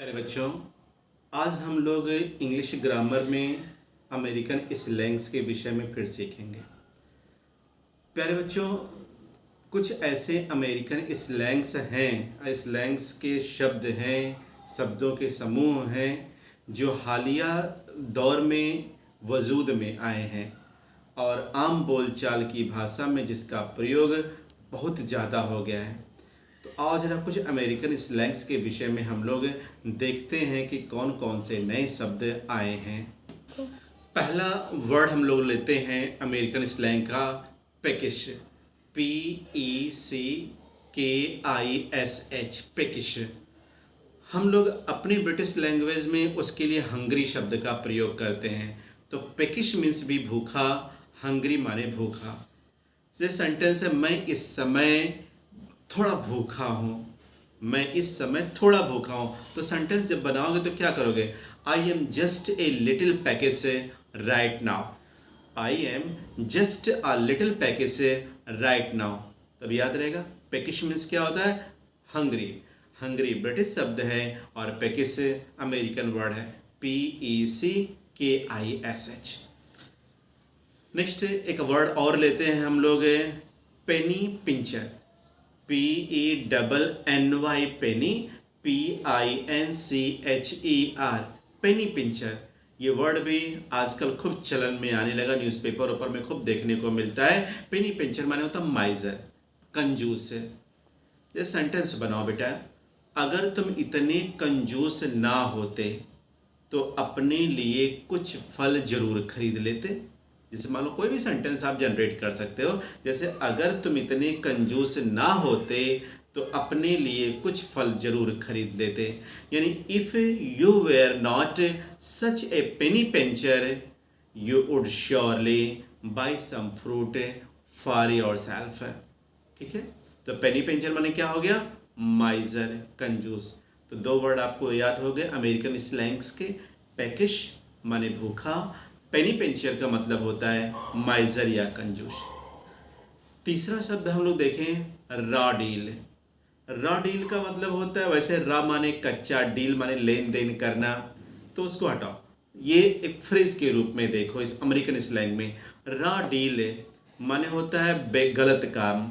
प्यारे बच्चों, आज हम लोग इंग्लिश ग्रामर में अमेरिकन स्लैंग्स के विषय में फिर सीखेंगे। प्यारे बच्चों, कुछ ऐसे अमेरिकन स्लैंग्स के शब्द हैं, शब्दों के समूह हैं जो हालिया दौर में वजूद में आए हैं और आम बोलचाल की भाषा में जिसका प्रयोग बहुत ज़्यादा हो गया है। तो आओ जरा कुछ अमेरिकन स्लैंग्स के विषय में हम लोग देखते हैं कि कौन कौन से नए शब्द आए हैं। पहला वर्ड हम लोग लेते हैं अमेरिकन स्लैंग का, पेकिश। PECKISH, पेकिश। हम लोग अपनी ब्रिटिश लैंग्वेज में उसके लिए हंग्री शब्द का प्रयोग करते हैं। तो पेकिश मीन्स भी भूखा, हंग्री माने भूखा। जैसे सेंटेंस है, मैं इस समय थोड़ा भूखा हूँ, मैं इस समय थोड़ा भूखा हूँ। तो सेंटेंस जब बनाओगे तो क्या करोगे? I am just a little package right now. I am just a little package right now. तब याद रहेगा पैकेज मीन्स क्या होता है? हंग्री। हंग्री ब्रिटिश शब्द है और पैकेज अमेरिकन वर्ड है, PECKISH। नेक्स्ट एक वर्ड और लेते हैं हम लोग, पेनी पिंचर। PENNY, पेनी, PINCHER, पेनी पिंचर। ये वर्ड भी आजकल खूब चलन में आने लगा, न्यूज़पेपर ऊपर में खूब देखने को मिलता है। पेनी पिंचर माने होता माइजर, कंजूस। ये सेंटेंस बनाओ बेटा, अगर तुम इतने कंजूस ना होते तो अपने लिए कुछ फल जरूर खरीद लेते। जैसे मान लो कोई भी सेंटेंस आप जनरेट कर सकते हो, जैसे अगर तुम इतने कंजूस ना होते तो अपने लिए कुछ फल जरूर खरीद लेते। यानी if you were not such a penny pincher you would surely buy some fruit for yourself. ठीक है, तो पेनी पिंचर माने क्या हो गया? माइजर, कंजूस। तो दो वर्ड आपको याद हो गए अमेरिकन स्लैंग्स के, पैकिश माने भूखा, पेनी पिंचर का मतलब होता है माइजर या कंजूस। तीसरा शब्द हम लोग देखें, रॉ डील। रॉ डील का मतलब होता है, वैसे रॉ माने कच्चा, डील माने लेन देन करना, तो उसको हटाओ, ये एक फ्रेज के रूप में देखो इस अमेरिकन स्लैंग में। रॉ डील माने होता है गलत काम,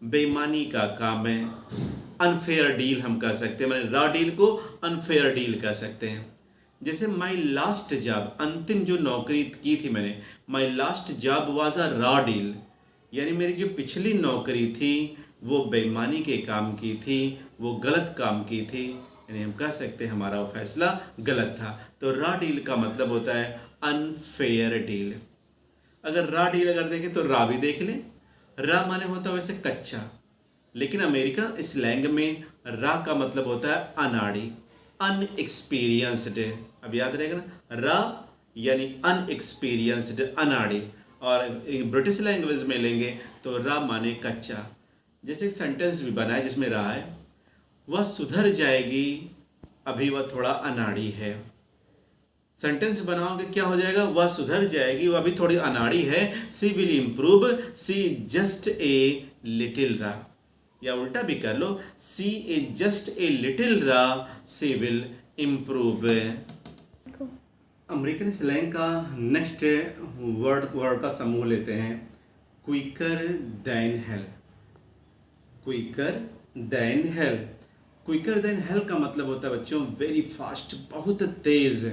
बेईमानी का काम है। अनफेयर डील हम कह सकते हैं, माने रॉ डील को अनफेयर डील कह सकते हैं। जैसे माई लास्ट जॉब, अंतिम जो नौकरी की थी मैंने, my last job was a raw deal, यानी मेरी जो पिछली नौकरी थी वो बेईमानी के काम की थी, वो गलत काम की थी, यानी हम कह सकते हैं हमारा वो फैसला गलत था। तो रॉ डील का मतलब होता है अनफेयर डील। अगर रॉ डील अगर देखें तो रॉ भी देख लें, रॉ माने होता है वैसे कच्चा, लेकिन अमेरिका स्लैंग में रॉ का मतलब होता है अनाड़ी, अनएक्सपीरियंस्ड। अब याद रहेगा ना, रॉ यानी अनएक्सपीरियंस्ड, अनाड़ी। और ब्रिटिश लैंग्वेज में लेंगे तो रॉ माने कच्चा। जैसे एक सेंटेंस भी बना है जिसमें रॉ है, वह सुधर जाएगी अभी वह थोड़ा अनाड़ी है। सेंटेंस बनाओगे क्या हो जाएगा? वह सुधर जाएगी, वह अभी थोड़ी अनाड़ी है। She will improve, she just a little raw. या उल्टा भी कर लो, she is just a little raw, she will improve. American slang का नेक्स्ट वर्ड का समूह लेते हैं, quicker than hell. Quicker than hell. Quicker than hell का मतलब होता है बच्चों वेरी फास्ट, बहुत तेज।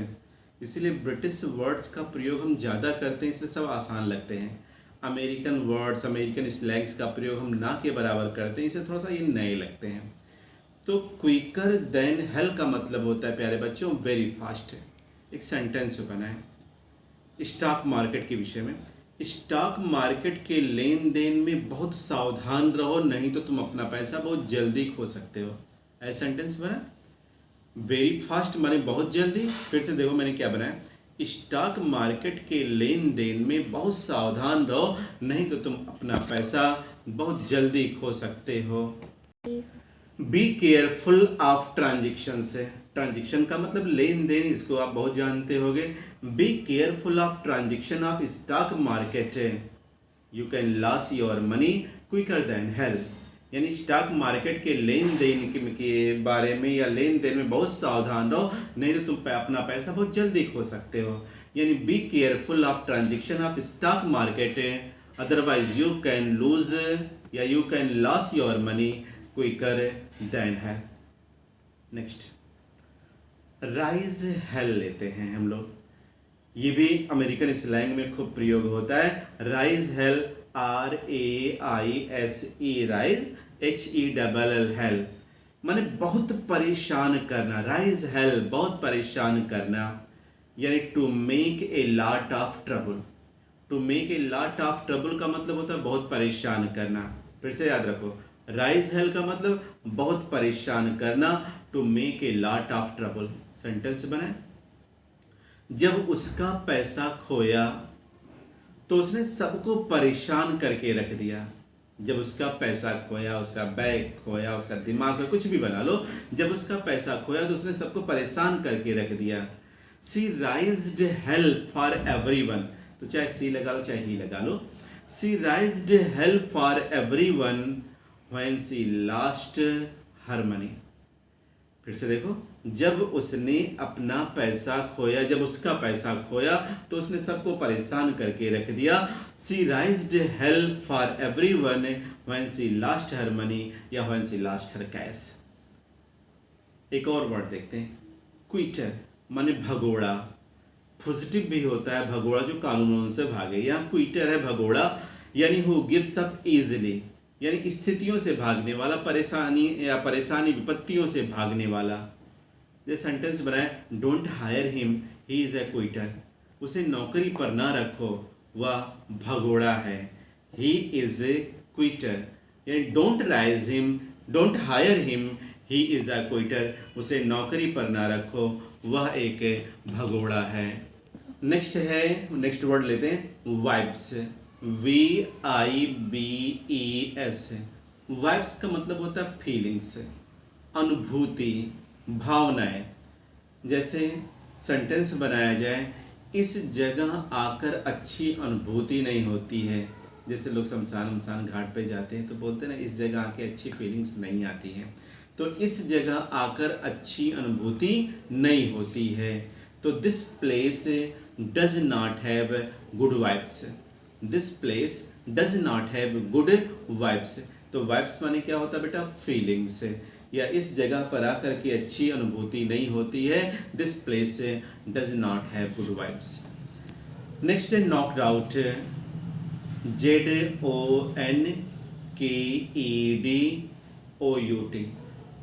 इसीलिए ब्रिटिश वर्ड्स का प्रयोग हम ज़्यादा करते हैं, इसलिए सब आसान लगते हैं। अमेरिकन वर्ड्स, अमेरिकन स्लैंग्स का प्रयोग हम ना के बराबर करते हैं, इससे थोड़ा सा ये नए लगते हैं। तो क्विकर देन हेल का मतलब होता है प्यारे बच्चों वेरी फास्ट। एक सेंटेंस बना है स्टॉक मार्केट के विषय में, स्टॉक मार्केट के लेन देन में बहुत सावधान रहो, नहीं तो तुम अपना पैसा बहुत जल्दी खो सकते हो। ऐसा सेंटेंस बना, वेरी फास्ट माने बहुत जल्दी। फिर से देखो मैंने क्या बनाया, स्टॉक मार्केट के लेन देन में बहुत सावधान रहो, नहीं तो तुम अपना पैसा बहुत जल्दी खो सकते हो। बी केयरफुल ऑफ ट्रांजेक्शन से, ट्रांजेक्शन का मतलब लेन देन, इसको आप बहुत जानते होंगे। Be careful of transaction of stock market, you can loss your money quicker than hell. यानी स्टॉक मार्केट के लेन देन के बारे में या लेन देन में बहुत सावधान रहो, नहीं तो तुम अपना पैसा बहुत जल्दी खो सकते हो। यानी be careful of transaction of stock market, otherwise you can lose या you can loss your money quicker than hell. Next raise hell लेते हैं हम लोग, ये भी अमेरिकन स्लैंग में खूब प्रयोग होता है। Rise hello, RAISE, rise, HELL, hello माने बहुत परेशान करना। राइज हेल बहुत परेशान करना, यानी to make a lot of trouble. To make a lot of trouble का मतलब होता है बहुत परेशान करना। फिर से याद रखो, राइज हेल का मतलब बहुत परेशान करना, to make a lot of trouble. Sentence बनाए, जब उसका पैसा खोया तो उसने सबको परेशान करके रख दिया। जब उसका पैसा खोया, उसका बैग खोया, उसका दिमाग खोया, कुछ भी बना लो, जब उसका पैसा खोया तो उसने सबको परेशान करके रख दिया। She raised hell for everyone, तो चाहे सी लगा लो चाहे ही लगा लो। She raised hell for everyone when she lost her money. फिर से देखो, जब उसने अपना पैसा खोया, जब उसका पैसा खोया तो उसने सबको परेशान करके रख दिया। She raised hell for everyone when she lost her money या when she lost her cash. एक और वर्ड देखते हैं, क्विटर माने भगोड़ा। पॉजिटिव भी होता है भगोड़ा, जो कानूनों से भागे। यहाँ क्विटर है भगोड़ा, यानी हु गिव्स अप इजिली, यानी स्थितियों से भागने वाला, परेशानी विपत्तियों से भागने वाला। ये सेंटेंस बनाए, don't hire him, he is a Quetta. उसे नौकरी पर ना रखो, वह भगोड़ा है। ही इज ए क्विटर, यानी don't rise him, don't hire him, he is a Quetta. उसे नौकरी पर ना रखो, वह एक भगोड़ा है। नेक्स्ट नेक्स्ट वर्ड लेते हैं वाइब्स, VIBES। वाइब्स का मतलब होता है फीलिंग्स, अनुभूति, भावनाएं। जैसे सेंटेंस बनाया जाए, इस जगह आकर अच्छी अनुभूति नहीं होती है। जैसे लोग शमशान घाट पे जाते हैं तो बोलते हैं ना, इस जगह आके अच्छी फीलिंग्स नहीं आती हैं। तो इस जगह आकर अच्छी अनुभूति नहीं होती है। तो this place does not have good vibes. This place does not have good vibes. तो वाइब्स माने क्या होता है बेटा, फीलिंग्स, या इस जगह पर आकर के अच्छी अनुभूति नहीं होती है। This place does not have good vibes. Next है knocked out, ZONKEDOUT।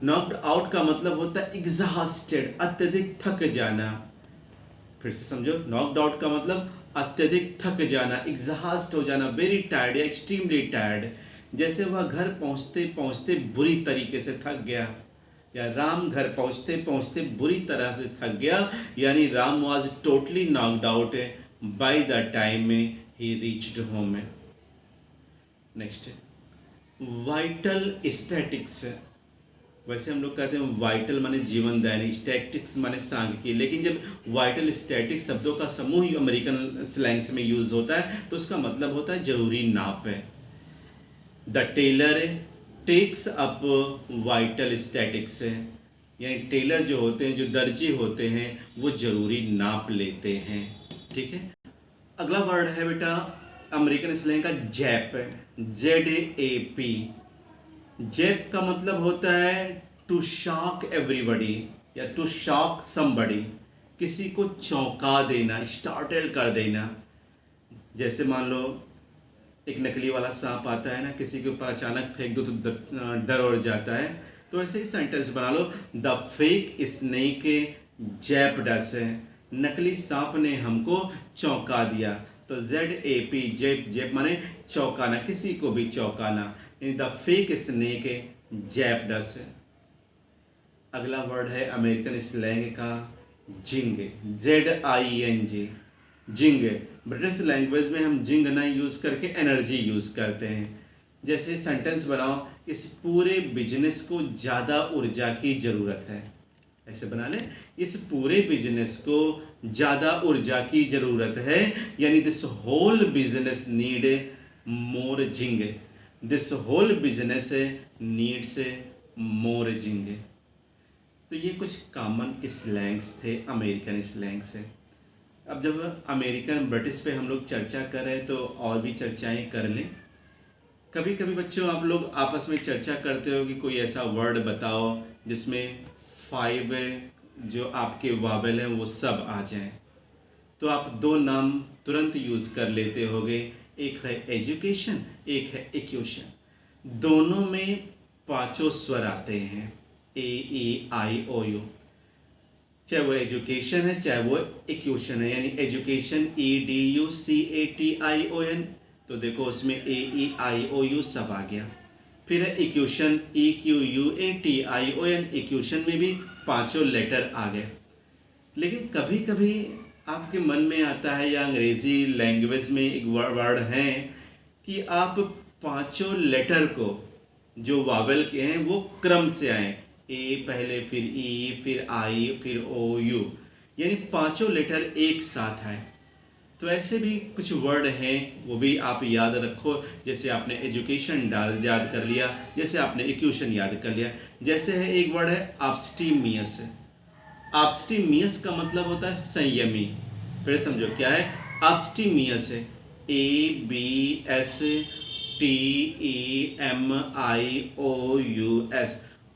Knocked out का मतलब होता है एग्जॉस्टेड, अत्यधिक थक जाना। फिर से समझो, नॉक्ड आउट का मतलब अत्यधिक थक जाना, एग्जॉस्ट हो जाना, वेरी टायर्ड या एक्सट्रीमली टायर्ड। जैसे वह घर पहुंचते पहुंचते बुरी तरीके से थक गया, या राम घर पहुंचते पहुंचते बुरी तरह से थक गया, यानी Ram was totally knocked out by the time he reached home. Next vital statics. वैसे हम लोग कहते हैं वाइटल माने जीवनदायिनी, स्टैटिक्स माने सांख्यिकी, लेकिन जब वाइटल स्टैटिक शब्दों का समूह ही अमेरिकन स्लैंग्स में यूज होता है तो उसका मतलब होता है जरूरी नाप है। The tailor takes up vital statistics, यानी टेलर जो होते हैं, जो दर्जी होते हैं, वो जरूरी नाप लेते हैं। ठीक है, अगला वर्ड है बेटा अमेरिकन स्लैंग का जैप, ZAP। जैप का मतलब होता है टू शॉक एवरीबॉडी या टू शॉक समबडी, किसी को चौंका देना, स्टार्टल कर देना। जैसे मान लो एक नकली वाला सांप आता है ना, किसी के ऊपर अचानक फेंक दो तो डर उड़ जाता है। तो ऐसे ही सेंटेंस बना लो, द फेक स्नेक जैप्ड अस, नकली सांप ने हमको चौंका दिया। तो ZAP, जैप, जैप माने चौंकाना, किसी को भी चौंकाना। द फेक स्नेक जैप्ड अस। अगला वर्ड है अमेरिकन स्लैंग का जिंग, ZING, जिंग। ब्रिटिश लैंग्वेज में हम जिंग ना यूज़ करके एनर्जी यूज़ करते हैं। जैसे सेंटेंस बनाओ, इस पूरे बिजनेस को ज़्यादा ऊर्जा की ज़रूरत है। ऐसे बना लें, इस पूरे बिजनेस को ज़्यादा ऊर्जा की ज़रूरत है, यानी this whole business need more zing. This whole business needs more zing. तो ये कुछ कॉमन स्लैंग्स थे, अमेरिकन स्लैंग्स है। अब जब अमेरिकन ब्रिटिश पे हम लोग चर्चा कर रहे हैं तो और भी चर्चाएं कर लें। कभी कभी बच्चों आप लोग आपस में चर्चा करते हो कि कोई ऐसा वर्ड बताओ जिसमें 5 जो आपके वावेल हैं वो सब आ जाएं। तो आप दो नाम तुरंत यूज़ कर लेते होगे, एक है एजुकेशन, एक है इक्वेशन। दोनों में पांचों स्वर आते हैं, ए ई आई ओ यू। चाहे वो एजुकेशन है चाहे वो इक्वेशन है, यानी एजुकेशन EDUCATION, तो देखो उसमें AEIOU सब आ गया। फिर है इक्वेशन EQUATION, इक्वेशन में भी पांचों लेटर आ गए। लेकिन कभी कभी आपके मन में आता है, या अंग्रेज़ी लैंग्वेज में एक वर्ड है कि आप पांचों लेटर को जो वावेल के हैं वो क्रम से आए, ए पहले, फिर ई, फिर आई, फिर ओ यू, यानी पांचों लेटर एक साथ आए। तो ऐसे भी कुछ वर्ड हैं, वो भी आप याद रखो। जैसे आपने एजुकेशन याद कर लिया, जैसे आपने इक्वेशन याद कर लिया। जैसे है एक वर्ड है एब्स्टीमियस। एब्स्टीमियस का मतलब होता है संयमी। फिर समझो क्या है एब्स्टीमियस है, ABSTEMIOUS,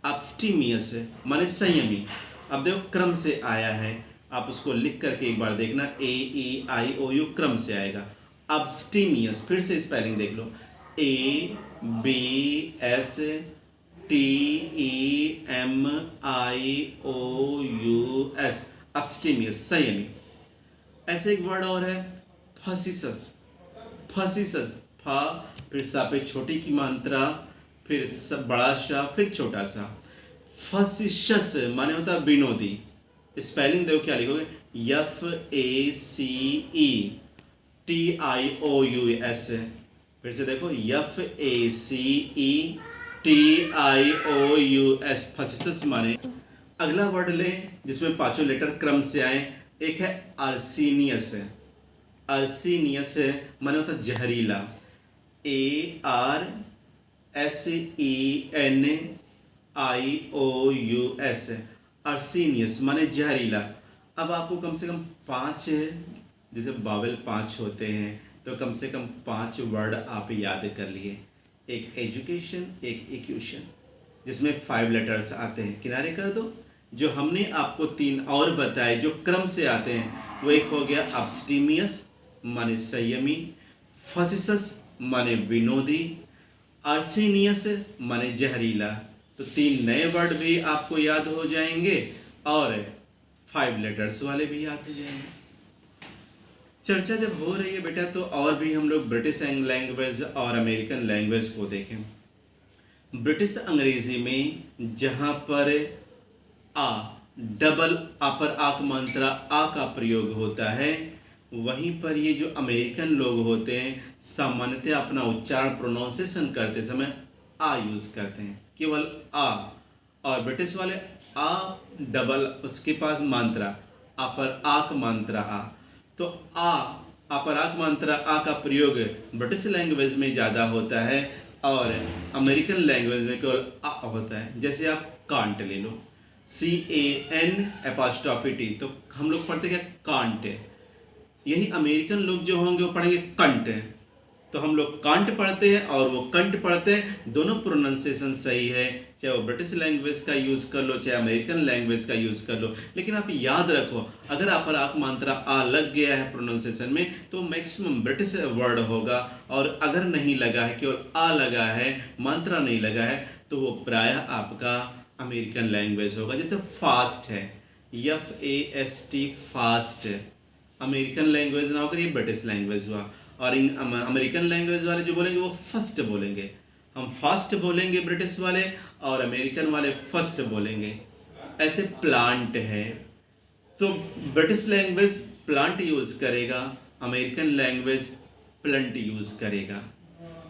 एब्स्टीमियस है माने संयमी। अब देखो क्रम से आया है, आप उसको लिख करके एक बार देखना, AEIOU क्रम से आएगा। एब्स्टीमियस, फिर से स्पेलिंग देख लो, ABSTEMIOUS, एब्स्टीमियस संयमी। ऐसे एक वर्ड और है फसीसस। फसीसस, फा फिर सा पे छोटी की मात्रा, फिर बड़ा सा, फिर छोटा सा। फसीशस माने होता है विनोदी। स्पेलिंग देखो क्या लिखोगे, FACETIOUS। फिर से देखो FACETIOUS, फसीसस माने। अगला वर्ड लें जिसमें पांचों लेटर क्रम से आए, एक है अर्सीनियस। अर्सीनियस माने होता जहरीला, ARSENIOUS, अर्सीनियस माने जहरीला। अब आपको कम से कम 5, जैसे बावल 5 होते हैं तो कम से कम 5 वर्ड आप याद कर लिए। एक एजुकेशन, एक इक्वेशन जिसमें 5 लेटर्स आते हैं, किनारे कर दो। जो हमने आपको 3 और बताए जो क्रम से आते हैं, वो एक हो गया एब्स्टीमियस माने संयमी, फसीसस माने विनोदी, आर्सेनियस माने जहरीला। तो 3 नए वर्ड भी आपको याद हो जाएंगे और 5 लेटर्स वाले भी याद हो जाएंगे। चर्चा जब हो रही है बेटा तो और भी हम लोग ब्रिटिश लैंग्वेज और अमेरिकन लैंग्वेज को देखें। ब्रिटिश अंग्रेजी में जहाँ पर आ डबल अपर आक मात्रा आ का प्रयोग होता है, वहीं पर ये जो अमेरिकन लोग होते हैं सामान्यतः अपना उच्चारण प्रोनाउंसिएशन करते समय आ यूज़ करते हैं, केवल आ। और ब्रिटिश वाले आ डबल उसके पास मात्रा अपर आक मात्रा आ, तो आ अपर आक मात्रा आ का प्रयोग ब्रिटिश लैंग्वेज में ज़्यादा होता है और अमेरिकन लैंग्वेज में केवल आ होता है। जैसे आप कांट ले लो, CAN''T, तो हम लोग पढ़ते क्या कांट। यही अमेरिकन लोग जो होंगे वो पढ़ेंगे कंट। तो हम लोग कांट पढ़ते हैं और वो कंट पढ़ते हैं, दोनों प्रोनाउंसिएशन सही है। चाहे वो ब्रिटिश लैंग्वेज का यूज़ कर लो चाहे अमेरिकन लैंग्वेज का यूज़ कर लो। लेकिन आप याद रखो, अगर आप पर आक मात्रा आ लग गया है प्रोनाउंसिएशन में तो मैक्सिमम ब्रिटिश वर्ड होगा, और अगर नहीं लगा है, केवल आ लगा है, मात्रा नहीं लगा है, तो वो प्रायः आपका अमेरिकन लैंग्वेज होगा। जैसे फास्ट है, FAST फास्ट, अमेरिकन लैंग्वेज ना होकर ये ब्रिटिश लैंग्वेज हुआ। और इन अमेरिकन लैंग्वेज वाले जो बोलेंगे वो फर्स्ट बोलेंगे, हम फास्ट बोलेंगे ब्रिटिश वाले, और अमेरिकन वाले फर्स्ट बोलेंगे। ऐसे प्लांट है तो ब्रिटिश लैंग्वेज प्लांट यूज़ करेगा, अमेरिकन लैंग्वेज प्लंट यूज़ करेगा।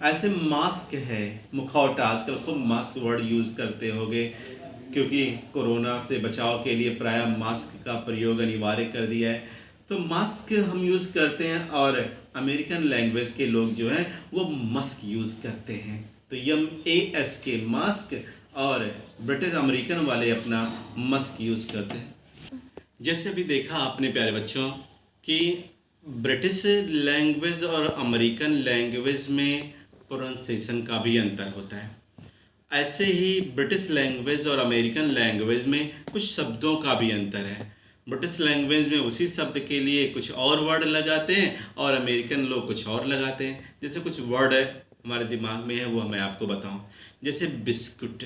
ऐसे मास्क है, मुखौटा, आजकल खूब मास्क वर्ड यूज़ करते होगे क्योंकि कोरोना से बचाव के लिए प्रायः मास्क का प्रयोग अनिवार्य कर दिया है। तो मास्क हम यूज़ करते हैं और अमेरिकन लैंग्वेज के लोग जो हैं वो मस्क यूज़ करते हैं। तो MASK मास्क, और ब्रिटिश अमेरिकन वाले अपना मस्क यूज़ करते हैं। जैसे अभी देखा आपने प्यारे बच्चों कि ब्रिटिश लैंग्वेज और अमेरिकन लैंग्वेज में प्रोनाउंसिएशन का भी अंतर होता है। ऐसे ही ब्रिटिश लैंग्वेज और अमेरिकन लैंग्वेज में कुछ शब्दों का भी अंतर है। ब्रिटिश लैंग्वेज में उसी शब्द के लिए कुछ और वर्ड लगाते हैं और अमेरिकन लोग कुछ और लगाते हैं। जैसे कुछ वर्ड हमारे दिमाग में है, वो मैं आपको बताऊं। जैसे बिस्कुट,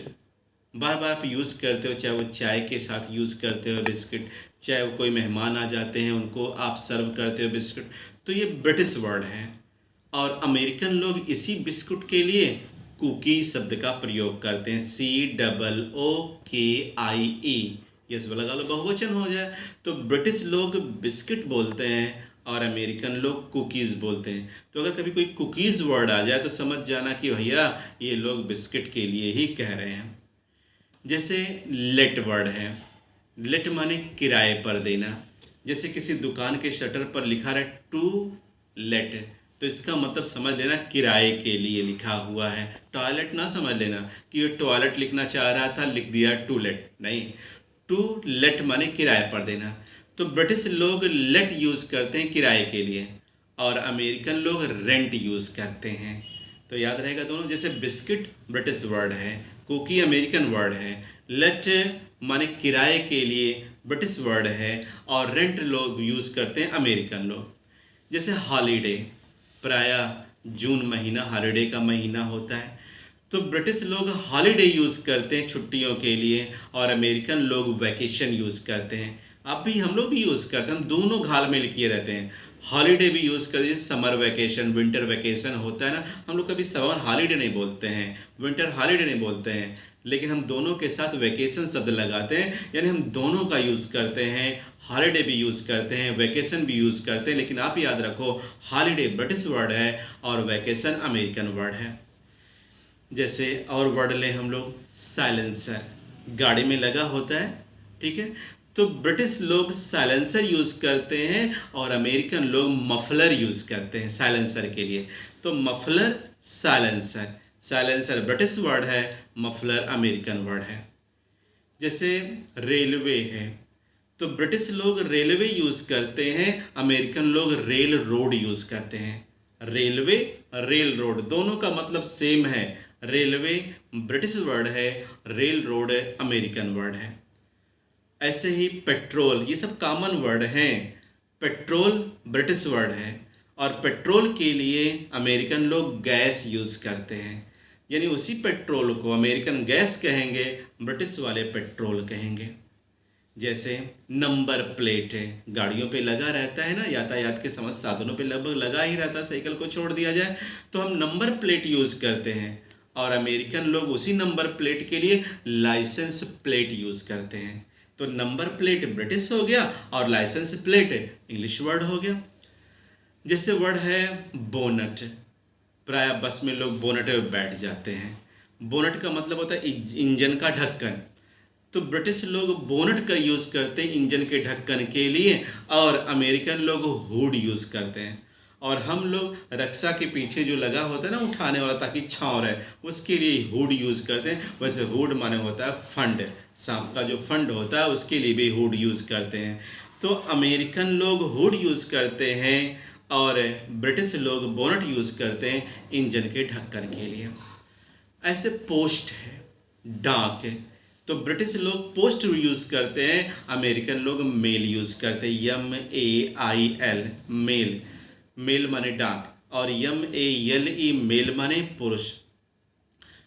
बार बार आप यूज़ करते हो, चाहे वो चाय के साथ यूज़ करते हो बिस्किट, चाहे वो कोई मेहमान आ जाते हैं उनको आप सर्व करते हो बिस्कुट, तो ये ब्रिटिश वर्ड है। और अमेरिकन लोग इसी बिस्कुट के लिए कुकी शब्द का प्रयोग करते हैं, COOKIE। यस लगा लो, बहुवचन हो जाए। तो ब्रिटिश लोग बिस्किट बोलते हैं और अमेरिकन लोग कुकीज़ बोलते हैं। तो अगर कभी कोई कुकीज़ वर्ड आ जाए तो समझ जाना कि भैया ये लोग बिस्किट के लिए ही कह रहे हैं। जैसे लेट वर्ड है, लेट माने किराए पर देना। जैसे किसी दुकान के शटर पर लिखा रहा है टू लेट, तो इसका मतलब समझ लेना किराए के लिए लिखा हुआ है। टॉयलेट ना समझ लेना कि ये टॉयलेट लिखना चाह रहा था, लिख दिया टू लेट, नहीं। टू लेट माने किराए पर देना। तो ब्रिटिश लोग लेट यूज़ करते हैं किराए के लिए और अमेरिकन लोग रेंट यूज़ करते हैं। तो याद रहेगा दोनों। जैसे बिस्किट ब्रिटिश वर्ड है, कुकी अमेरिकन वर्ड है, लेट माने किराए के लिए ब्रिटिश वर्ड है और रेंट लोग यूज़ करते हैं अमेरिकन लोग। जैसे हॉलीडे, प्रायः जून महीना हॉलीडे का महीना होता है, तो ब्रिटिश लोग हॉलीडे यूज़ करते हैं छुट्टियों के लिए और अमेरिकन लोग वैकेशन यूज़ करते हैं। अब भी हम लोग भी यूज़ करते हैं, हम दोनों घाल में किए रहते हैं। हॉलीडे भी यूज़ करते हैं, समर वैकेशन, विंटर वैकेशन होता है ना, हम लोग कभी समर हॉलीडे नहीं बोलते हैं, विंटर हॉलीडे नहीं बोलते हैं, लेकिन हम दोनों के साथ वैकेशन शब्द लगाते हैं। यानी हम दोनों का यूज़ करते हैं, हॉलीडे भी यूज़ करते हैं, वैकेशन भी यूज़ करते हैं। लेकिन आप याद रखो, हॉलीडे ब्रिटिश वर्ड है और वैकेशन अमेरिकन वर्ड है। जैसे और वर्ड लें हम लोग, साइलेंसर, गाड़ी में लगा होता है, ठीक है। तो ब्रिटिश लोग साइलेंसर यूज़ करते हैं और अमेरिकन लोग मफलर यूज़ करते हैं साइलेंसर के लिए। तो muffler, silencer, silencer British word है, मफलर अमेरिकन वर्ड है। जैसे रेलवे है, तो ब्रिटिश लोग रेलवे यूज़ करते हैं, अमेरिकन लोग रेल रोड यूज़ करते हैं। रेलवे, रेल रोड, दोनों का मतलब सेम है। रेलवे ब्रिटिश वर्ड है, रेल रोड अमेरिकन वर्ड है। ऐसे ही पेट्रोल, ये सब कॉमन वर्ड हैं। पेट्रोल ब्रिटिश वर्ड है और पेट्रोल के लिए अमेरिकन लोग गैस यूज़ करते हैं। यानी उसी पेट्रोल को अमेरिकन गैस कहेंगे, ब्रिटिश वाले पेट्रोल कहेंगे। जैसे नंबर प्लेट है, गाड़ियों पे लगा रहता है ना, यातायात के समस्त साधनों पे लगभग लगा ही रहता है, साइकिल को छोड़ दिया जाए तो हम नंबर प्लेट यूज़ करते हैं और अमेरिकन लोग उसी नंबर प्लेट के लिए लाइसेंस प्लेट यूज़ करते हैं। तो नंबर प्लेट ब्रिटिश हो गया और लाइसेंस प्लेट इंग्लिश वर्ड हो गया। जैसे वर्ड है बोनट, प्राय बस में लोग बोनट पे बैठ जाते हैं। बोनट का मतलब होता है इंजन का ढक्कन। तो ब्रिटिश लोग बोनट का यूज़ करते हैं इंजन के ढक्कन के लिए और अमेरिकन लोग हुड यूज़ करते हैं। और हम लोग रक्षा के पीछे जो लगा होता है ना उठाने वाला ताकि छाँव रहे, उसके लिए हुड यूज़ करते हैं। वैसे हुड माने होता है फंड, सांप का जो फंड होता है उसके लिए भी हुड यूज़ करते हैं। तो अमेरिकन लोग हुड यूज़ करते हैं और ब्रिटिश लोग बोनट यूज़ करते हैं इंजन के ढक्कन के लिए। ऐसे पोस्ट है, डाक है, तो ब्रिटिश लोग पोस्ट यूज़ करते हैं, अमेरिकन लोग मेल यूज़ करते हैं, MAIL, मेल, मेल माने डाक, और MALE मेल माने पुरुष।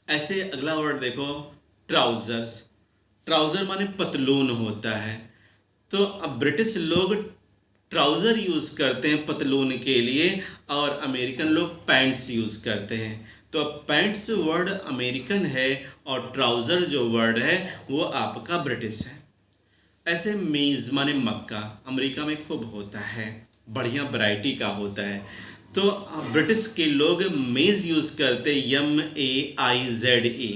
ऐसे अगला वर्ड देखो, ट्राउजर्स, ट्राउज़र माने पतलून होता है। तो अब ब्रिटिश लोग ट्राउज़र यूज़ करते हैं पतलून के लिए और अमेरिकन लोग पैंट्स यूज़ करते हैं। तो अब पैंट्स वर्ड अमेरिकन है और ट्राउज़र जो वर्ड है वो आपका ब्रिटिश है। ऐसे मेज़ माने मक्का, अमेरिका में खूब होता है, बढ़िया वैरायटी का होता है। तो ब्रिटिश के लोग मेज़ यूज़ करते MAIZE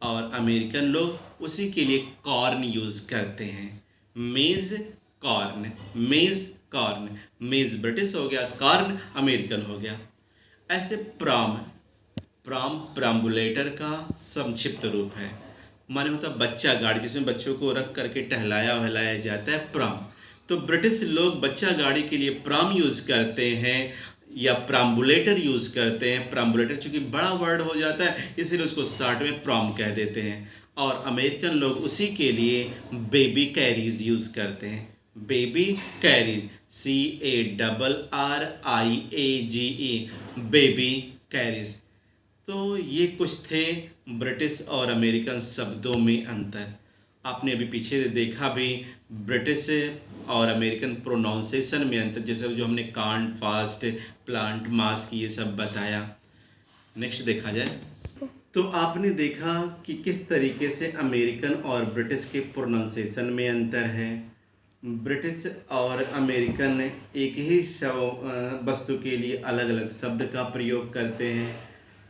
और अमेरिकन लोग उसी के लिए कॉर्न यूज़ करते हैं। मेज़, कॉर्न, मेज़, कॉर्न, मेज़ ब्रिटिश हो गया, कॉर्न अमेरिकन हो गया। ऐसे प्रॉम, प्राम प्राम्बुलेटर का संक्षिप्त रूप है। माने होता बच्चा गाड़ी, जिसमें बच्चों को रख करके टहलाया वहलाया जाता है, प्राम। तो ब्रिटिश लोग बच्चा गाड़ी के लिए प्राम यूज़ करते हैं या प्राम्बुलेटर यूज़ करते हैं। प्राम्बुलेटर चूंकि बड़ा वर्ड हो जाता है इसलिए उसको शॉर्ट में प्राम कह देते हैं। और अमेरिकन लोग उसी के लिए बेबी कैरीज यूज़ करते हैं। Baby carries, CARRIAGE, baby carries. तो ये कुछ थे ब्रिटिश और अमेरिकन शब्दों में अंतर। आपने अभी पीछे देखा भी ब्रिटिश और अमेरिकन प्रोनाउंसिएशन में अंतर, जैसे जो हमने कांट, फास्ट, प्लांट, मास्क ये सब बताया। नेक्स्ट देखा जाए तो आपने देखा कि किस तरीके से अमेरिकन और ब्रिटिश के प्रोनाउंसिएशन में अंतर है। ब्रिटिश और अमेरिकन एक ही वस्तु के लिए अलग अलग शब्द का प्रयोग करते हैं।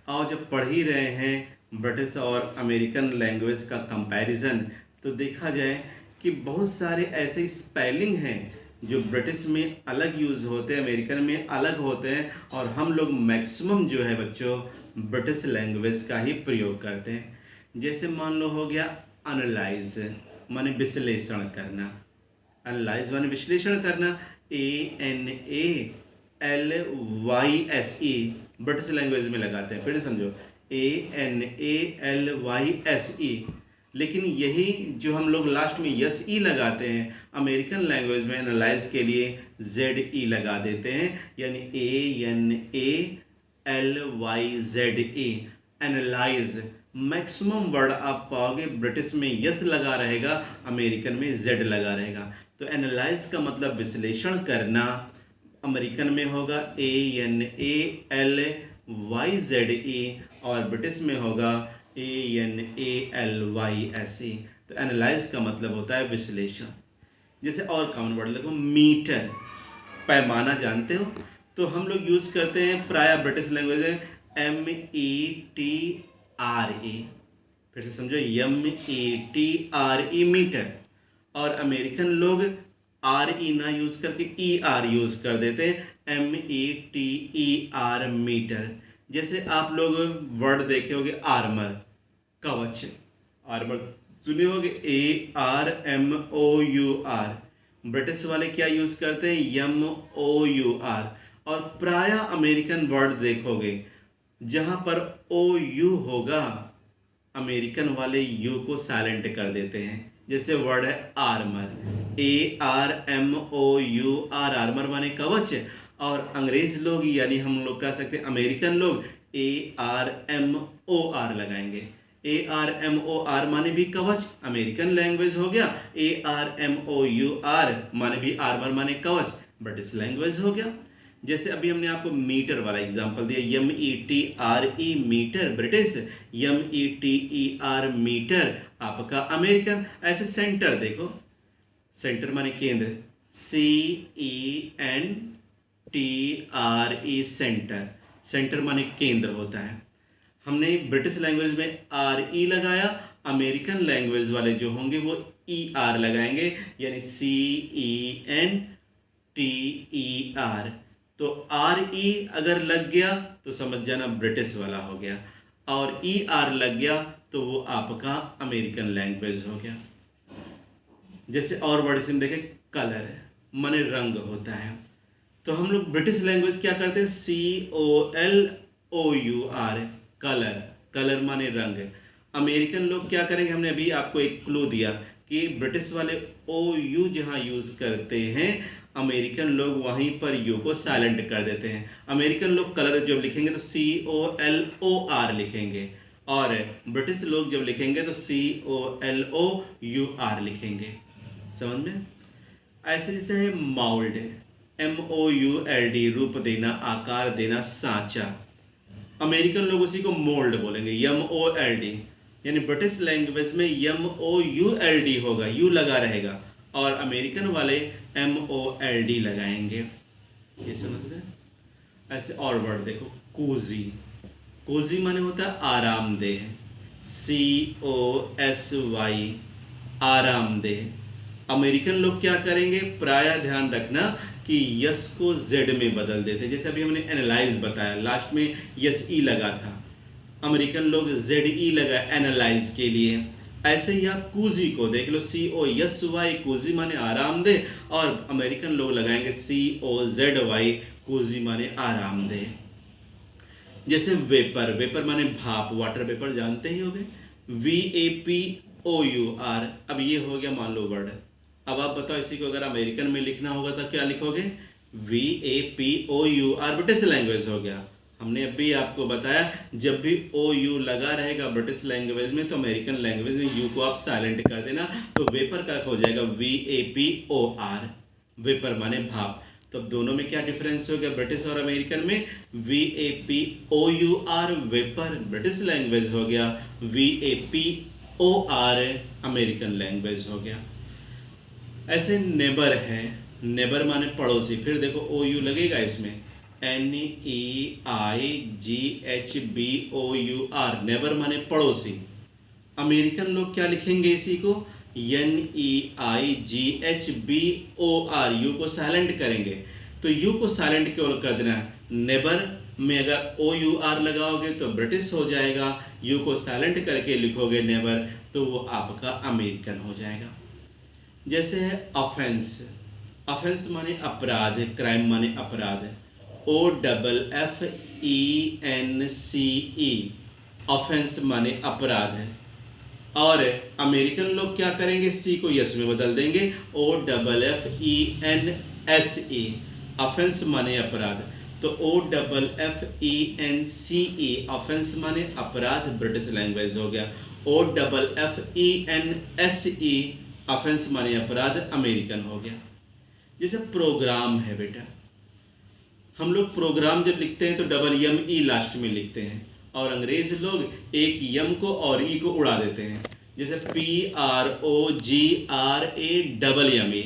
और जब पढ़ ही रहे हैं ब्रिटिश और अमेरिकन लैंग्वेज का कंपैरिजन, तो देखा जाए कि बहुत सारे ऐसे स्पेलिंग हैं जो ब्रिटिश में अलग यूज़ होते हैं, अमेरिकन में अलग होते हैं, और हम लोग मैक्सिमम जो है बच्चों ब्रिटिश लैंग्वेज का ही प्रयोग करते हैं। जैसे मान लो हो गया एनालाइज, माने विश्लेषण करना। एनालाइज माने विश्लेषण करना, ANALYSE ब्रिटिश लैंग्वेज में लगाते हैं। फिर समझो ANALYSE, लेकिन यही जो हम लोग लास्ट में SE लगाते हैं, अमेरिकन लैंग्वेज में एनालाइज के लिए ZE लगा देते हैं, यानी ANALYZE, एनालाइज। मैक्सिमम वर्ड आप पाओगे ब्रिटिश में यस लगा रहेगा, अमेरिकन में जेड लगा रहेगा। तो एनालाइज का मतलब विश्लेषण करना, अमेरिकन में होगा ANALYZE और ब्रिटिश में होगा ANALYSE। तो एनालाइज का मतलब होता है विश्लेषण। जैसे और कॉमन वर्ड देखो, मीटर, पैमाना जानते हो, तो हम लोग यूज़ करते हैं प्राय ब्रिटिश लैंग्वेज में METRE। फिर से समझो METRE, मीटर। और अमेरिकन लोग RE ना यूज़ करके ER यूज़ कर देते हैं, METER, मीटर। जैसे आप लोग वर्ड देखे होंगे आर्मर, कवच, आर्मर सुने होंगे ARMOUR। ब्रिटिश वाले क्या यूज़ करते हैं, MOUR। और प्राय अमेरिकन वर्ड देखोगे जहाँ पर OU होगा, अमेरिकन वाले यू को साइलेंट कर देते हैं। जैसे वर्ड है आर्मर, ARMOUR, आर्मर माने कवच। और अंग्रेज लोग यानी हम लोग कह सकते हैं अमेरिकन लोग ARMOR लगाएंगे। ARMOR माने भी कवच, अमेरिकन लैंग्वेज हो गया। ARMOUR माने भी आर्मर माने कवच, ब्रिटिश लैंग्वेज हो गया। जैसे अभी हमने आपको मीटर वाला एग्जांपल दिया, METRE metre British, METER meter आपका अमेरिकन। ऐसे सेंटर देखो, सेंटर माने केंद्र, CENTRE, सेंटर। सेंटर माने केंद्र होता है। हमने ब्रिटिश लैंग्वेज में RE लगाया, अमेरिकन लैंग्वेज वाले जो होंगे वो ER लगाएंगे, यानी CENTER। तो RE अगर लग गया तो समझ जाना ब्रिटिश वाला हो गया, और ER लग गया तो वो आपका अमेरिकन लैंग्वेज हो गया। जैसे और वर्ड से देखें, कलर माने रंग होता है। तो हम लोग ब्रिटिश लैंग्वेज क्या करते हैं, COLOUR, कलर, कलर माने रंग। अमेरिकन लोग क्या करेंगे, हमने अभी आपको एक क्लू दिया कि ब्रिटिश वाले OU जहाँ यूज़ करते हैं, अमेरिकन लोग वहीं पर यू को साइलेंट कर देते हैं। अमेरिकन लोग कलर जब लिखेंगे तो COLOR लिखेंगे, और ब्रिटिश लोग जब लिखेंगे तो COLOUR लिखेंगे। समझ में? ऐसे जैसे है माउल्ड, MOULD, रूप देना, आकार देना, सांचा। अमेरिकन लोग उसी को मोल्ड बोलेंगे, MOLD। यानी ब्रिटिश लैंग्वेज में MOULD होगा, यू लगा रहेगा, और अमेरिकन वाले MOLD लगाएंगे। ये समझ गए? ऐसे और वर्ड देखो, कोजी, कोजी माने होता है आरामदेह, COSY, आरामदेह। अमेरिकन लोग क्या करेंगे, प्राय ध्यान रखना कि यस को जेड में बदल देते। जैसे अभी हमने एनालाइज बताया, लास्ट में SE लगा था, अमेरिकन लोग ZE लगा एनालाइज के लिए। ऐसे ही आप कूजी को देख लो, COSY, कूजी माने आरामदेह, और अमेरिकन लोग लगाएंगे COZY, कूजी माने आरामदेह। जैसे वेपर, वेपर माने भाप, वाटर वेपर जानते ही होंगे, VAPOUR। अब ये हो गया मान लो वर्ड। अब आप बताओ इसी को अगर अमेरिकन में लिखना होगा तो क्या लिखोगे? VAPOUR, ब्रिटिश लैंग्वेज हो गया। हमने अभी आपको बताया जब भी OU लगा रहेगा ब्रिटिश लैंग्वेज में तो अमेरिकन लैंग्वेज में यू को आप साइलेंट कर देना, तो वेपर का हो जाएगा VAPOR, वेपर माने भाप। तो अब दोनों में क्या डिफरेंस हो गया ब्रिटिश और अमेरिकन में? VAPOUR वेपर ब्रिटिश लैंग्वेज हो गया, VAPOR अमेरिकन लैंग्वेज हो गया। ऐसे नेबर है, नेबर माने पड़ोसी, फिर देखो OU लगेगा इसमें, NEIGHBOUR, नेबर माने पड़ोसी। अमेरिकन लोग क्या लिखेंगे इसी को? NEIGHBOR, यू को साइलेंट करेंगे। तो यू को साइलेंट क्यों कर देना है? नेबर में अगर OUR लगाओगे तो ब्रिटिश हो जाएगा, यू को साइलेंट करके लिखोगे नेबर तो वो आपका अमेरिकन हो जाएगा। जैसे है ऑफेंस, ऑफेंस माने अपराध, क्राइम माने अपराध, OFFENCE, ऑफेंस माने अपराध है। और अमेरिकन लोग क्या करेंगे? सी को यस में बदल देंगे, OFFENSE, ऑफेंस माने अपराध। तो OFFENCE, ऑफेंस माने अपराध, ब्रिटिश लैंग्वेज हो गया। OFFENSE, ऑफेंस माने अपराध, अमेरिकन हो गया। जैसे प्रोग्राम है बेटा, हम लोग प्रोग्राम जब लिखते हैं तो ME लास्ट में लिखते हैं, और अंग्रेज लोग एक यम को और ई को उड़ा देते हैं। जैसे PROGRAMME,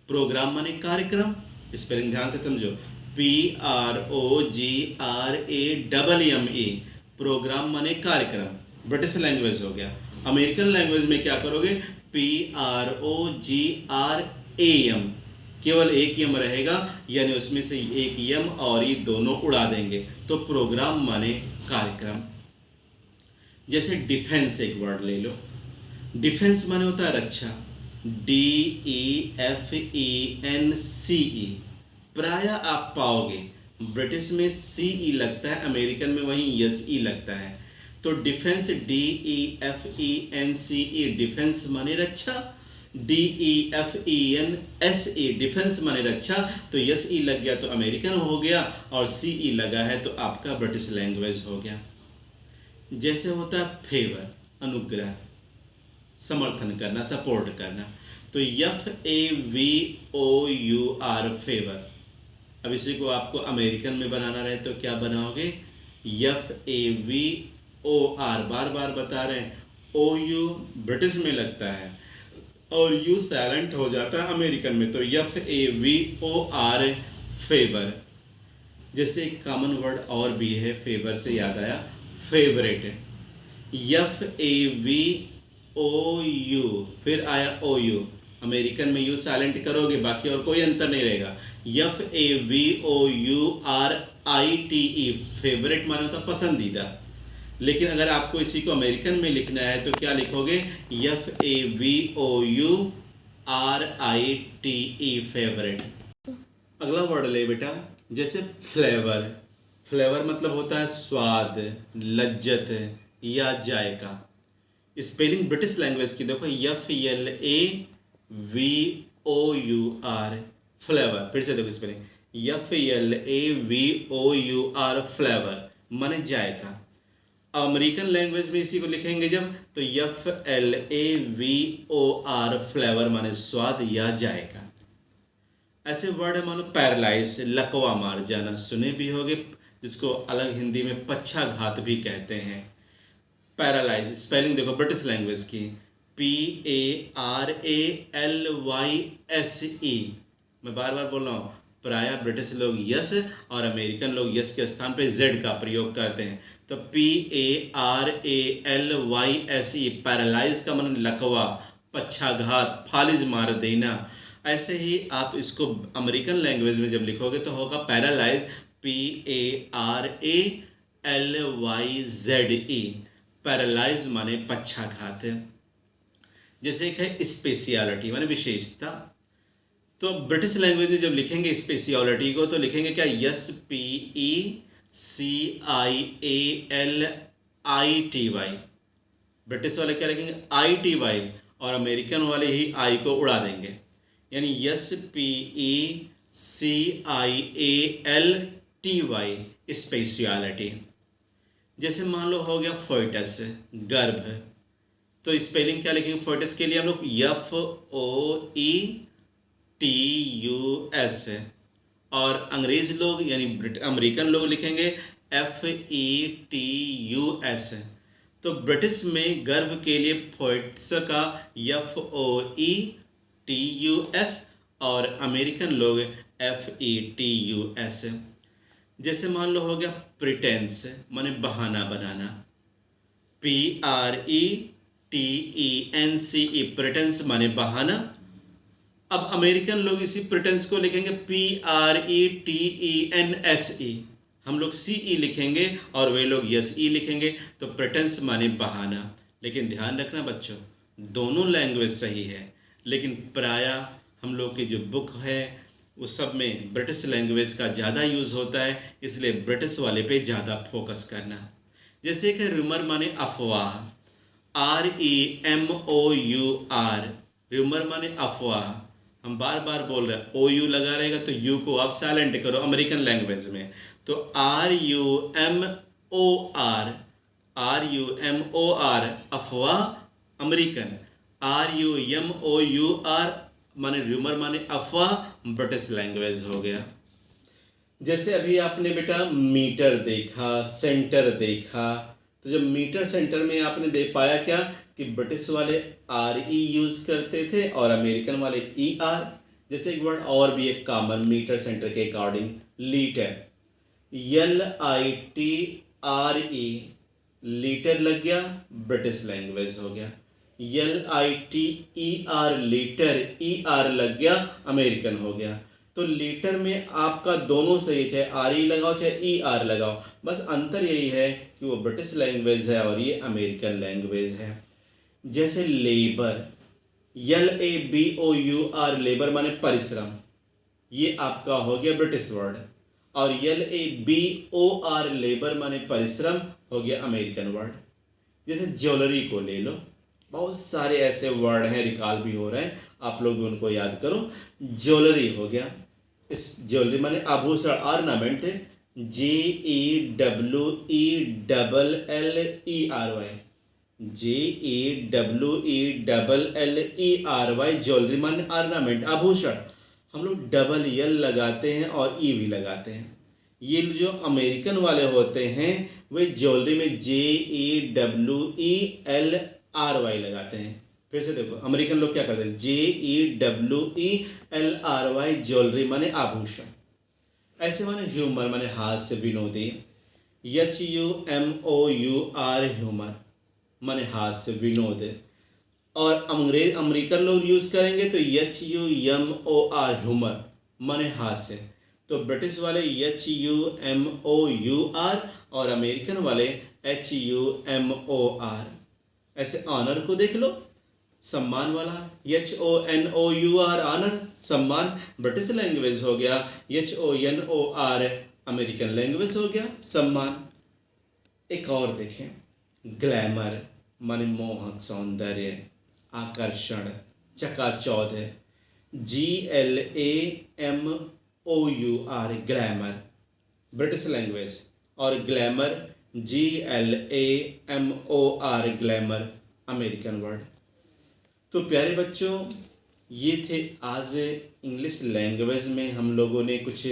प्रोग्राम माने कार्यक्रम, स्पेलिंग ध्यान से समझो, PROGRAMME, प्रोग्राम माने कार्यक्रम, ब्रिटिश लैंग्वेज हो गया। अमेरिकन लैंग्वेज में क्या करोगे? PROGRAM, केवल एक यम रहेगा, यानी उसमें से एक यम और ये दोनों उड़ा देंगे, तो प्रोग्राम माने कार्यक्रम। जैसे डिफेंस, एक वर्ड ले लो, डिफेंस माने होता है रक्षा, DEFENCE। प्राय आप पाओगे ब्रिटिश में CE लगता है, अमेरिकन में वहीं SE लगता है। तो डिफेंस DEFENCE, डिफेंस माने रक्षा, DEFENSE, डिफेंस माने रक्षा, तो SE लग गया तो अमेरिकन हो गया, और CE लगा है तो आपका ब्रिटिश लैंग्वेज हो गया। जैसे होता है फेवर, अनुग्रह, समर्थन करना, सपोर्ट करना, तो FAVOUR, फेवर। अब इसी को आपको अमेरिकन में बनाना रहे तो क्या बनाओगे? FAVOR, बार बार बता रहे हैं, OU ब्रिटिश में लगता है और यू साइलेंट हो जाता है अमेरिकन में, तो FAVOR, फेवर। जैसे एक कॉमन वर्ड और भी है फेवर से याद आया, फेवरेट, FAVOU, फिर आया OU, अमेरिकन में यू साइलेंट करोगे, बाकी और कोई अंतर नहीं रहेगा। FAVOURITE, फेवरेट माने होता पसंदीदा, लेकिन अगर आपको इसी को अमेरिकन में लिखना है तो क्या लिखोगे? FAVOURITE, favourite. अगला वर्ड ले बेटा, जैसे फ्लेवर, फ्लेवर मतलब होता है स्वाद, लज्जत या जायका। स्पेलिंग ब्रिटिश लैंग्वेज की देखो, FLAVOUR, फ्लेवर। फिर से देखो स्पेलिंग, FLAVOUR, फ्लेवर माने जायका। अमेरिकन लैंग्वेज में इसी को लिखेंगे जब, तो FLAVOR, फ्लेवर माने स्वाद या जायका। ऐसे वर्ड है मानो पैरालाइज, लकवा मार जाना, सुने भी होगे, जिसको अलग हिंदी में पक्षाघात भी कहते हैं। पैरालाइज, स्पेलिंग देखो ब्रिटिश लैंग्वेज की, PARALYSE। मैं बार बार बोल रहा हूँ, प्राय ब्रिटिश लोग यस और अमेरिकन लोग यस के स्थान पे जेड का प्रयोग करते हैं। तो PARALYSE, पैरालाइज का मतलब लकवा, पक्षाघात, फालिज मार देना। ऐसे ही आप इसको अमेरिकन लैंग्वेज में जब लिखोगे तो होगा पैरालाइज, LYZE, पैरालाइज माने पक्षाघात। जैसे एक है स्पेशियलिटी माने विशेषता। तो ब्रिटिश लैंग्वेज में जब लिखेंगे स्पेशियलिटी को तो लिखेंगे क्या, SPECIALITY। ब्रिटिश वाले क्या लिखेंगे, ITY, और अमेरिकन वाले ही आई को उड़ा देंगे, यानी SPECIALTY, स्पेशियलिटी। जैसे मान लो हो गया फोइटस, गर्भ, तो स्पेलिंग क्या लिखेंगे फोइटस के लिए हम लोग, FOETUS, और अंग्रेज लोग यानी अमेरिकन लोग लिखेंगे FETUS। तो ब्रिटिश में गर्भ के लिए फोइट्स का FOETUS और अमेरिकन लोग FETUS। जैसे मान लो हो गया प्रिटेंस माने बहाना बनाना, PRETENCE, प्रिटेंस माने बहाना। अब अमेरिकन लोग इसी प्रिटेंस को लिखेंगे PRETENSE, हम लोग CE लिखेंगे और वे लोग SE लिखेंगे, तो प्रिटेंस माने बहाना। लेकिन ध्यान रखना बच्चों, दोनों लैंग्वेज सही है, लेकिन प्रायः हम लोग की जो बुक है उस सब में ब्रिटिश लैंग्वेज का ज़्यादा यूज़ होता है, इसलिए ब्रिटिश वाले पे ज़्यादा फोकस करना। जैसे कि रूमर माने अफवाह, REMOUR, रूमर माने अफवाह। हम बार बार बोल रहे हैं, OU लगा रहेगा तो यू को आप साइलेंट करो अमेरिकन लैंग्वेज में, तो RUMOR अफवाह अमेरिकन, RUMOUR माने रूमर माने अफवाह ब्रिटिश लैंग्वेज हो गया। जैसे अभी आपने बेटा मीटर देखा, सेंटर देखा, तो जब मीटर सेंटर में आपने देख पाया क्या कि ब्रिटिश वाले RE यूज़ करते थे और अमेरिकन वाले ER। जैसे एक वर्ड और भी एक कॉमन मीटर सेंटर के अकॉर्डिंग, लीटर, LITRE, लीटर लग गया, ब्रिटिश लैंग्वेज हो गया। LITER, लीटर, ER लग गया, अमेरिकन हो गया। तो लीटर में आपका दोनों सही है, चाहे RE लगाओ चाहे ER लगाओ, बस अंतर यही है कि वो ब्रिटिश लैंग्वेज है और ये अमेरिकन लैंग्वेज है। जैसे लेबर, LABOUR, लेबर माने परिश्रम, ये आपका हो गया ब्रिटिश वर्ड, और LABOR, लेबर माने परिश्रम, हो गया अमेरिकन वर्ड। जैसे ज्वेलरी को ले लो, बहुत सारे ऐसे वर्ड हैं, रिकॉल भी हो रहे हैं, आप लोग भी उनको याद करो। ज्वेलरी हो गया, इस ज्वेलरी माने आभूषण, ऑर्नामेंट, JEWELLERY, JEWELLERY, ज्वेलरी माने ऑर्नामेंट, आभूषण। हम लोग डबल L लगाते हैं और E भी लगाते हैं। ये जो अमेरिकन वाले होते हैं वे ज्वेलरी में JEWELLERY लगाते हैं। फिर से देखो, अमेरिकन लोग क्या करते हैं, JEWELLERY, ज्वेलरी माने आभूषण। ऐसे माने ह्यूमर माने हास्य, विनोदी, HUMOUR, ह्यूमर माने हास्य, विनोद। और अमेरिकन लोग यूज़ करेंगे तो HUMOR, ह्यूमर माने हास्य। तो ब्रिटिश वाले HUMOUR और अमेरिकन वाले HUMOR। ऐसे ऑनर को देख लो, सम्मान वाला, HONOUR, ऑनर, सम्मान, ब्रिटिश लैंग्वेज हो गया, HONOR, अमेरिकन लैंग्वेज हो गया, सम्मान। एक और देखें, ग्लैमर माने मोहक, सौंदर्य, आकर्षण, चकाचौंध, GLAMOUR, ग्लैमर, ब्रिटिश लैंग्वेज, और glamour GLAMOR, glamour, American word. तो प्यारे बच्चों, ये थे आज इंग्लिश लैंग्वेज में हम लोगों ने कुछ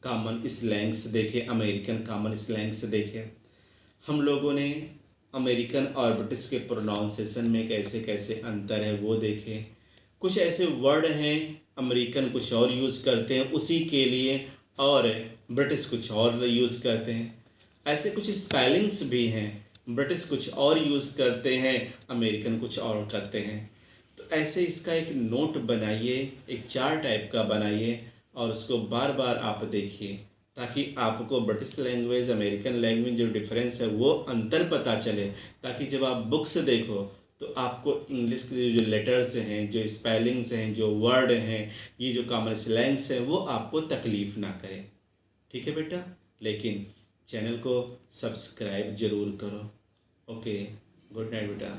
कॉमन स्लैंग्स देखे, अमेरिकन कॉमन स्लैंग्स देखे। हम लोगों ने अमेरिकन और ब्रिटिश के प्रोनाउंसिएशन में कैसे कैसे अंतर है वो देखे। कुछ ऐसे वर्ड हैं अमेरिकन कुछ और यूज़ करते हैं उसी के लिए, और ब्रिटिश कुछ और यूज़ करते हैं। ऐसे कुछ स्पेलिंग्स भी हैं, ब्रिटिश कुछ और यूज़ करते हैं, अमेरिकन कुछ और करते हैं। तो ऐसे इसका एक नोट बनाइए, एक चार्ट टाइप का बनाइए और उसको बार बार आप देखिए, ताकि आपको ब्रिटिश लैंग्वेज अमेरिकन लैंग्वेज जो डिफरेंस है वो अंतर पता चले, ताकि जब आप बुक्स देखो तो आपको इंग्लिश के जो लेटर्स हैं, जो स्पेलिंग्स हैं, जो वर्ड हैं, ये जो कॉमन स्लैंग्स हैं, वो आपको तकलीफ़ ना करे। ठीक है बेटा, लेकिन चैनल को सब्सक्राइब ज़रूर करो। ओके, गुड नाइट बेटा।